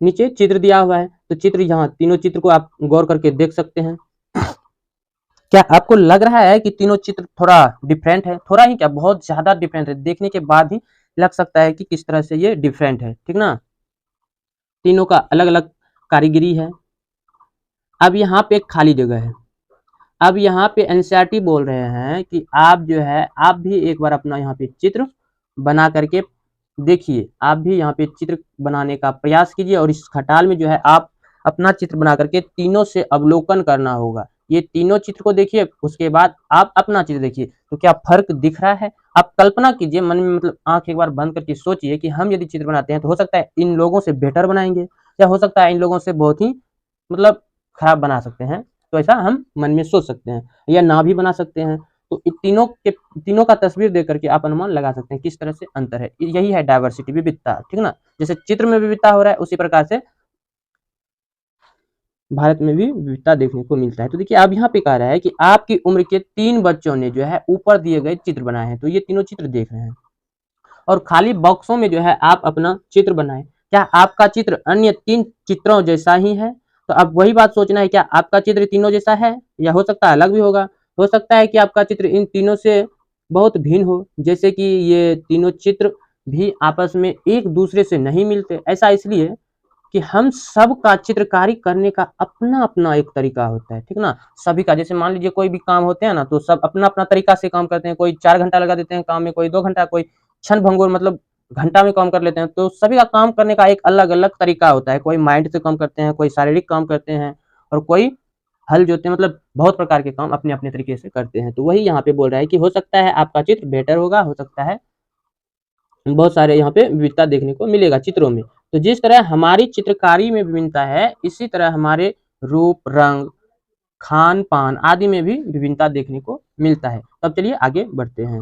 नीचे चित्र दिया हुआ है, तो चित्र यहाँ तीनों चित्र को आप गौर करके देख सकते हैं। क्या आपको लग रहा है कि तीनों चित्र थोड़ा डिफरेंट है? थोड़ा ही क्या, बहुत ज्यादा डिफरेंट है। देखने के बाद ही लग सकता है कि किस तरह से ये डिफरेंट है, ठीक ना। तीनों का अलग अलग कारीगरी है। अब यहाँ पे एक खाली जगह है। अब यहाँ पे एनसीईआरटी बोल रहे हैं कि आप जो है, आप भी एक बार अपना यहाँ पे चित्र बना करके देखिए। आप भी यहाँ पे चित्र बनाने का प्रयास कीजिए और इस खटाल में जो है आप अपना चित्र बना करके तीनों से अवलोकन करना होगा। ये तीनों चित्र को देखिए, उसके बाद आप अपना चित्र देखिए, तो क्या फर्क दिख रहा है? आप कल्पना कीजिए मन में, मतलब आंख एक बार बंद करके सोचिए कि हम यदि चित्र बनाते हैं तो हो सकता है इन लोगों से बेटर बनाएंगे, या हो सकता है इन लोगों से बहुत ही मतलब खराब बना सकते हैं। तो ऐसा हम मन में सोच सकते हैं, या ना भी बना सकते हैं। तो इन तीनों का तस्वीर देख करके आप अनुमान लगा सकते हैं किस तरह से अंतर है। यही है डायवर्सिटी, विविधता, ठीक ना। जैसे चित्र में विविधता हो रहा है, उसी प्रकार से भारत में भी विविधता देखने को मिलता है। तो देखिए अब यहाँ पे कह रहा है कि आपकी उम्र के 3 बच्चों ने जो है ऊपर दिए गए चित्र बनाए हैं। तो ये तीनों चित्र देख रहे हैं और खाली बॉक्सों में जो है आप अपना चित्र बनाएं। क्या आपका चित्र अन्य 3 चित्रों जैसा ही है? तो अब वही बात सोचना है, क्या आपका चित्र तीनों जैसा है, या हो सकता है अलग भी होगा। हो सकता है कि आपका चित्र इन तीनों से बहुत भिन्न हो, जैसे कि ये तीनों चित्र भी आपस में एक दूसरे से नहीं मिलते। ऐसा इसलिए कि हम सबका चित्रकारी करने का अपना अपना एक तरीका होता है, ठीक ना। सभी का, जैसे मान लीजिए कोई भी काम होते हैं ना, तो सब अपना अपना तरीका से काम करते हैं। कोई 4 घंटा लगा देते हैं काम में, कोई 2 घंटा, कोई क्षण भंगुर मतलब घंटा में काम कर लेते हैं। तो सभी का काम करने का एक अलग अलग तरीका होता है। कोई माइंड से काम करते हैं, कोई शारीरिक काम करते हैं, और कोई हल जोते हैं, मतलब बहुत प्रकार के काम अपने अपने तरीके से करते हैं। तो वही यहाँ पे बोल रहा है कि हो सकता है आपका चित्र बेटर होगा, हो सकता है बहुत सारे यहाँ पे विविधता देखने को मिलेगा चित्रों में। तो जिस तरह हमारी चित्रकारी में विभिन्नता है, इसी तरह हमारे रूप, रंग, खान पान आदि में भी विभिन्नता देखने को मिलता है। तब चलिए आगे बढ़ते हैं।